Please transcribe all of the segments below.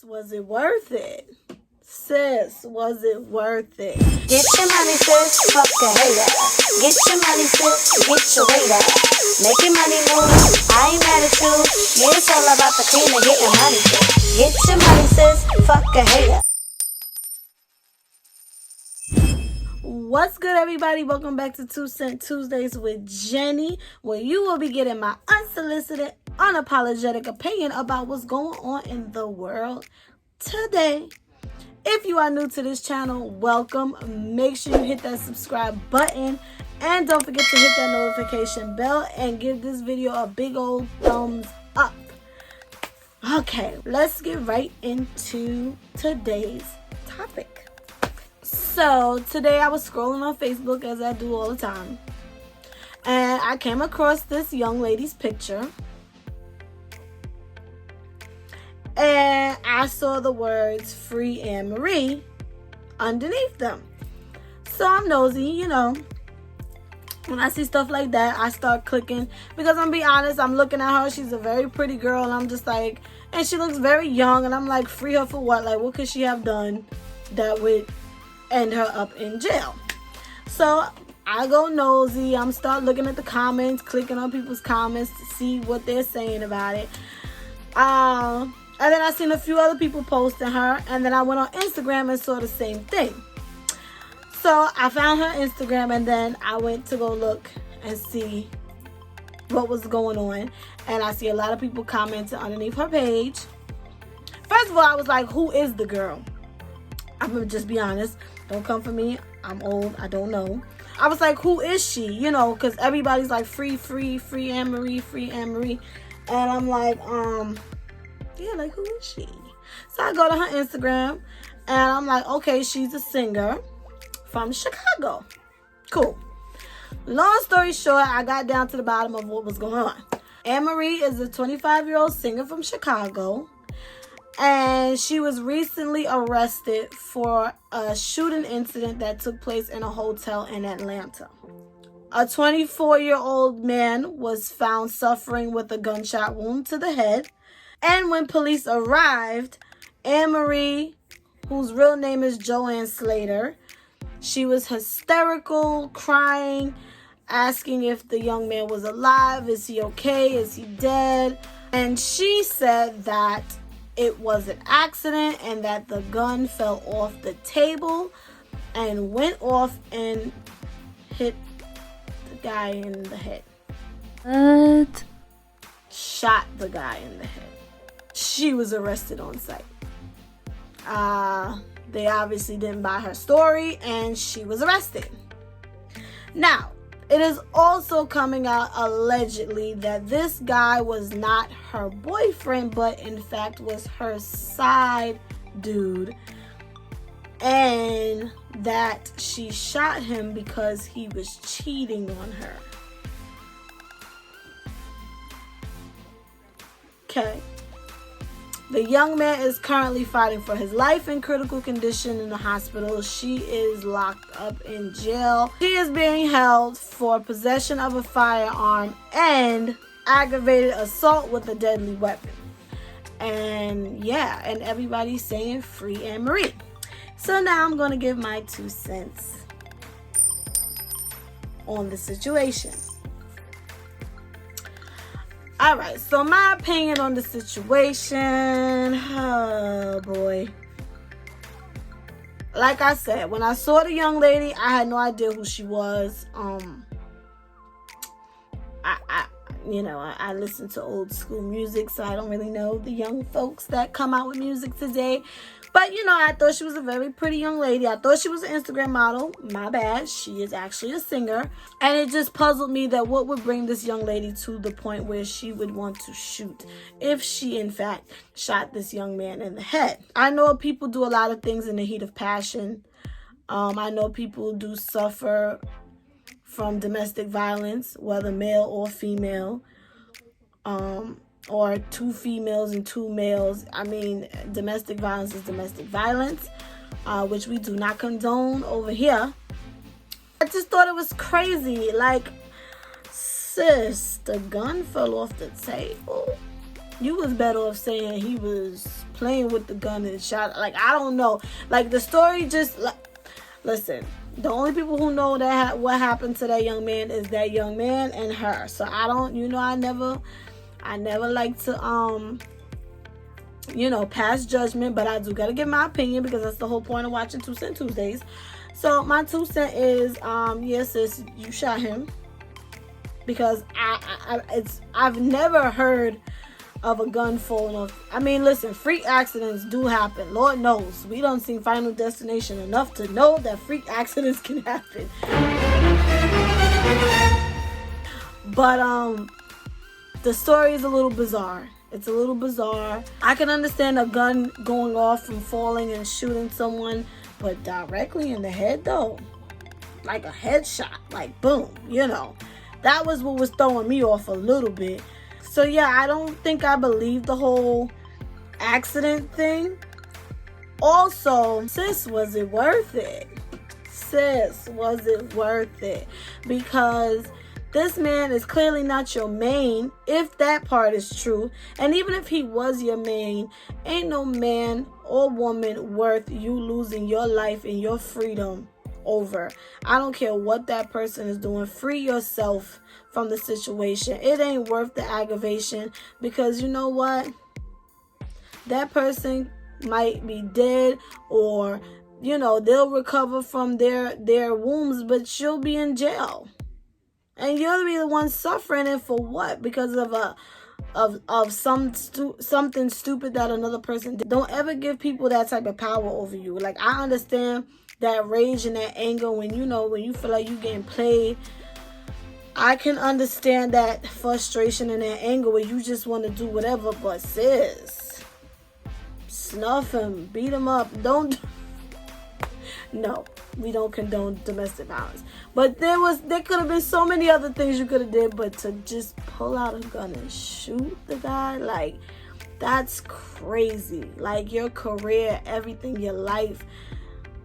Was it worth it? Sis, was it worth it? Get your money, sis, fuck the hater. Get your money, sis, get your waiter. Make your money move, I ain't mad at you. Yeah, it's all about the cream and getting money, sis. Get your money, sis, fuck a hater. What's good, everybody? Welcome back to 2 Cent Tuesdays with Jenny, where you will be getting my unsolicited, unapologetic opinion about what's going on in the world today. If you are new to this channel, welcome. Make sure you hit that subscribe button and don't forget to hit that notification bell and give this video a big old thumbs up. Okay, let's get right into today's topic. So today I was scrolling on Facebook, as I do all the time, and I came across this young lady's picture, and I saw the words "Free Anne Marie" underneath them. So I'm nosy, you know. When I see stuff like that, I start clicking, because I'm be honest, I'm looking at her. She's a very pretty girl, and I'm just like, and she looks very young, and I'm like, free her for what? Like, what could she have done that would end her up in jail? So I go nosy. I'm start looking at the comments, clicking on people's comments to see what they're saying about it. And then I seen a few other people posting her, and then I went on Instagram and saw the same thing. So I found her Instagram, and then I went to go look and see what was going on, and I see a lot of people commenting underneath her page. First of all, I was like, who is the girl? I'm gonna just be honest. Don't come for me. I'm old. I don't know. I was like, who is she? You know, because everybody's like, free Anne Marie, free Anne Marie. And I'm like, yeah, like, who is she? So I go to her Instagram, and I'm like, okay, she's a singer from Chicago. Cool. Long story short, I got down to the bottom of what was going on. Anne Marie is a 25-year-old singer from Chicago, and she was recently arrested for a shooting incident that took place in a hotel in Atlanta. A 24-year-old man was found suffering with a gunshot wound to the head. And when police arrived, Anne Marie, whose real name is Joanne Slater, she was hysterical, crying, asking if the young man was alive. Is he okay? Is he dead? And she said that it was an accident and that the gun fell off the table and went off and hit the guy in the head. What? Shot the guy in the head. She was arrested on site. They obviously didn't buy her story, and she was arrested. Now, it is also coming out allegedly that this guy was not her boyfriend, but in fact was her side dude, and that she shot him because he was cheating on her. Okay. The young man is currently fighting for his life in critical condition in the hospital. She is locked up in jail. She is being held for possession of a firearm and aggravated assault with a deadly weapon. And yeah, and everybody's saying free Anne Marie. So now I'm going to give my 2 cents on the situation. All right, so my opinion on the situation, oh boy. Like I said, when I saw the young lady, I had no idea who she was. I listen to old school music, so I don't really know the young folks that come out with music today. But, I thought she was a very pretty young lady. I thought she was an Instagram model. My bad. She is actually a singer. And it just puzzled me that what would bring this young lady to the point where she would want to shoot if she, in fact, shot this young man in the head. I know people do a lot of things in the heat of passion. I know people do suffer from domestic violence, whether male or female. Or 2 females and 2 males. I mean, domestic violence is domestic violence, which we do not condone over here. I just thought it was crazy. Like, sis, the gun fell off the table. You was better off saying he was playing with the gun and shot. Like, I don't know. Like, the story just, listen, the only people who know that what happened to that young man is that young man and her. So I don't, I never like to, pass judgment, but I do gotta give my opinion because that's the whole point of watching 2 Cent Tuesdays. So my 2 cent is, yes, sis, you shot him, because I've never heard of a gun falling off. I mean, listen, freak accidents do happen. Lord knows, we don't see Final Destination enough to know that freak accidents can happen. But the story is a little bizarre. It's a little bizarre. I can understand a gun going off from falling and shooting someone, but directly in the head though, like a headshot, like boom, that was what was throwing me off a little bit. So yeah, I don't think I believe the whole accident thing. Also, sis, was it worth it? Sis, was it worth it? Because this man is clearly not your main, if that part is true. And even if he was your main, ain't no man or woman worth you losing your life and your freedom over. I don't care what that person is doing. Free yourself from the situation. It ain't worth the aggravation, because you know what? That person might be dead, or they'll recover from their wounds, but she'll be in jail. And you'll be the one suffering it for what? Because of something stupid that another person did. Don't ever give people that type of power over you. Like, I understand that rage and that anger when you feel like you're getting played. I can understand that frustration and that anger where you just want to do whatever. But sis, snuff him, beat him up. No, we don't condone domestic violence. But there could have been so many other things you could have did, but to just pull out a gun and shoot the guy, like, that's crazy. Like, your career, everything, your life,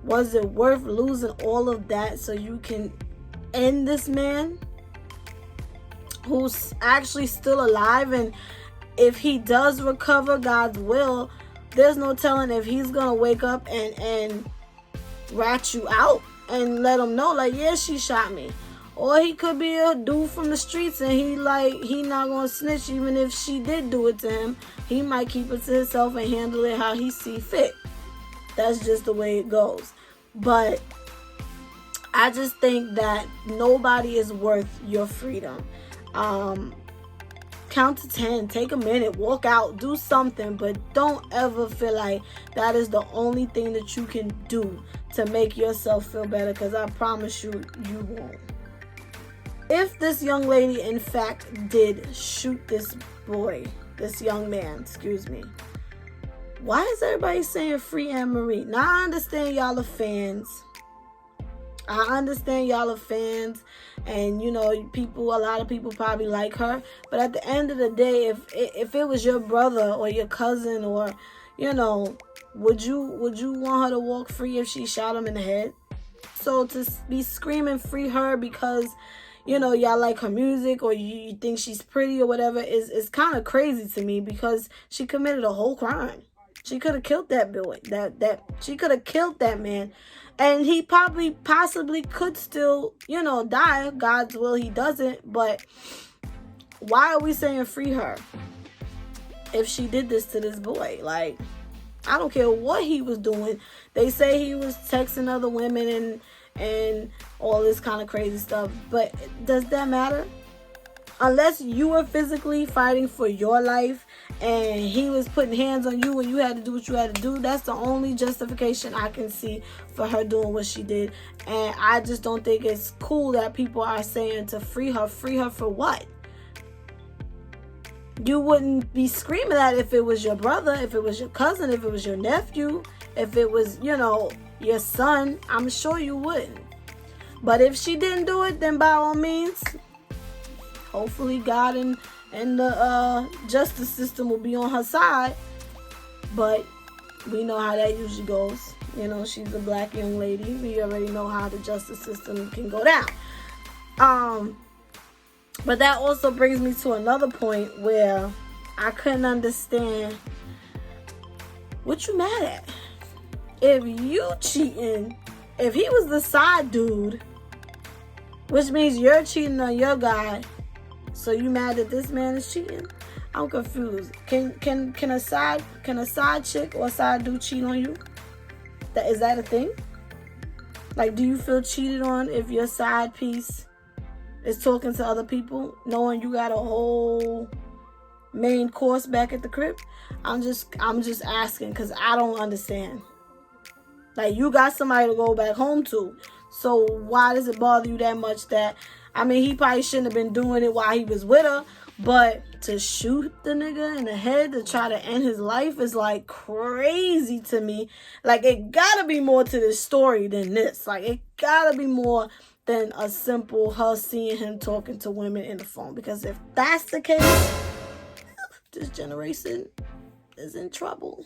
was it worth losing all of that so you can end this man who's actually still alive? And if he does recover, God's will, there's no telling if he's gonna wake up and rat you out and let him know, like, yeah, she shot me. Or he could be a dude from the streets and he not gonna snitch. Even if she did do it to him, he might keep it to himself and handle it how he see fit. That's just the way it goes. But I just think that nobody is worth your freedom. Count to 10, take a minute, walk out, do something, but don't ever feel like that is the only thing that you can do to make yourself feel better, because I promise you, you won't. If this young lady in fact did shoot this young man, why is everybody saying free Anne Marie? Now, I understand y'all are fans. And a lot of people probably like her, but at the end of the day, if it was your brother or your cousin, or would you want her to walk free if she shot him in the head? So to be screaming free her because y'all like her music, or you think she's pretty or whatever, is kind of crazy to me, because she committed a whole crime. She could have killed that boy. She could have killed that man. And he possibly could still, die. God's will, he doesn't. But why are we saying free her if she did this to this boy? Like, I don't care what he was doing. They say he was texting other women and all this kind of crazy stuff. But does that matter? Unless you were physically fighting for your life and he was putting hands on you and you had to do what you had to do, that's the only justification I can see for her doing what she did. And I just don't think it's cool that people are saying to free her. Free her for what? You wouldn't be screaming that if it was your brother, if it was your cousin, if it was your nephew, if it was, your son. I'm sure you wouldn't. But if she didn't do it, then by all means, hopefully God and the justice system will be on her side. But we know how that usually goes. She's a black young lady. We already know how the justice system can go down. But that also brings me to another point where I couldn't understand What you mad at? If you cheating, if he was the side dude, which means you're cheating on your guy, so you mad that this man is cheating? I'm confused. Can a side chick or a side dude cheat on you? Is that a thing? Like, do you feel cheated on if your side piece is talking to other people, knowing you got a whole main course back at the crib? I'm just asking, because I don't understand. Like, you got somebody to go back home to, so why does it bother you that much that, I mean, he probably shouldn't have been doing it while he was with her, but to shoot the nigga in the head to try to end his life is like crazy to me. Like, it gotta be more to this story than this. Like, it gotta be more than a simple her seeing him talking to women in the phone. Because if that's the case, this generation is in trouble.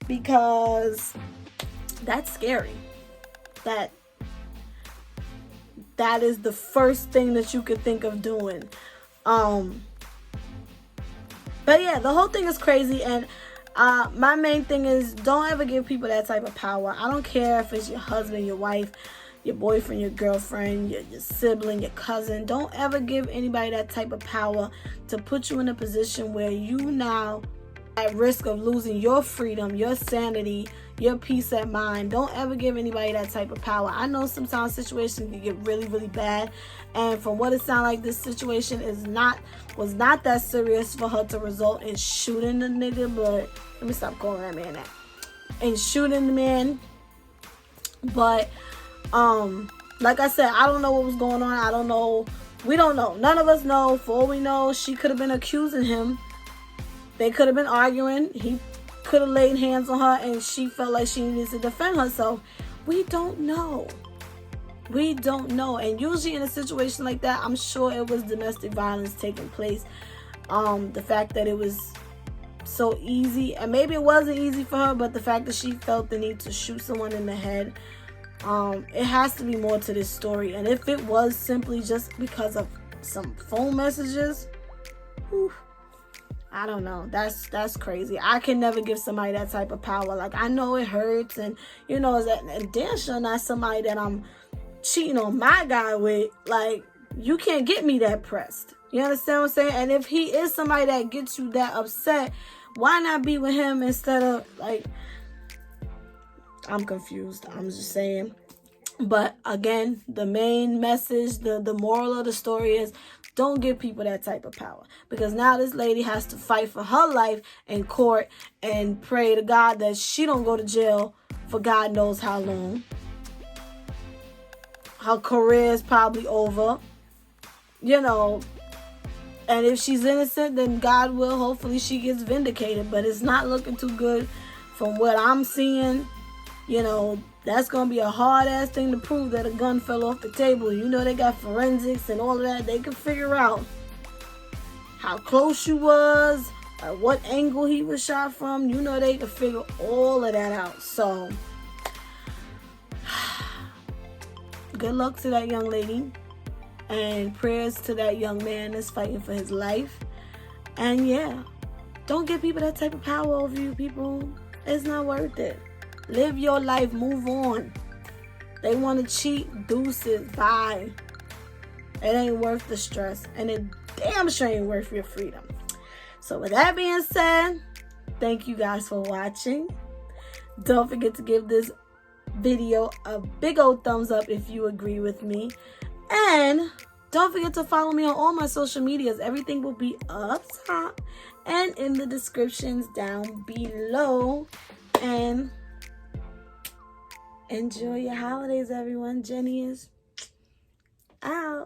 Because that's scary. That is the first thing that you could think of doing. But yeah, the whole thing is crazy, and my main thing is, don't ever give people that type of power. I don't care if it's your husband, your wife, your boyfriend, your girlfriend, your sibling, your cousin. Don't ever give anybody that type of power to put you in a position where you now at risk of losing your freedom, your sanity, your peace of mind. Don't ever give anybody that type of power. I know sometimes situations can get really, really bad, and from what it sounds like, this situation was not that serious for her to result in shooting the nigga. But let me stop calling that man that. And shooting the man. But like I said, I don't know what was going on. I don't know. We don't know. None of us know. For all we know, she could have been accusing him. They could have been arguing. He could have laid hands on her and she felt like she needed to defend herself. We don't know. We don't know. And usually in a situation like that, I'm sure it was domestic violence taking place. The fact that it was so easy, and maybe it wasn't easy for her, but the fact that she felt the need to shoot someone in the head, it has to be more to this story. And if it was simply just because of some phone messages, whew, I don't know. That's crazy. I can never give somebody that type of power. Like, I know it hurts, and you know, and damn sure not somebody that I'm cheating on my guy with. Like, you can't get me that pressed. You understand what I'm saying? And if he is somebody that gets you that upset, why not be with him instead of, like, I'm confused. I'm just saying. But again, the main message, the moral of the story is, don't give people that type of power. Because now this lady has to fight for her life in court and pray to God that she don't go to jail for God knows how long. Her career is probably over. You know, and if she's innocent, then God will. Hopefully she gets vindicated. But it's not looking too good from what I'm seeing. You know, that's going to be a hard-ass thing to prove that a gun fell off the table. You know, they got forensics and all of that. They can figure out how close you was, or what angle he was shot from. You know, they can figure all of that out. So, good luck to that young lady. And prayers to that young man that's fighting for his life. And yeah, don't give people that type of power over you, people. It's not worth it. Live your life. Move on. They want to cheat. Deuces. Bye. It ain't worth the stress. And it damn sure ain't worth your freedom. So with that being said, thank you guys for watching. Don't forget to give this video a big old thumbs up if you agree with me. And don't forget to follow me on all my social medias. Everything will be up top and in the descriptions down below. And enjoy your holidays, everyone. Jenny is out.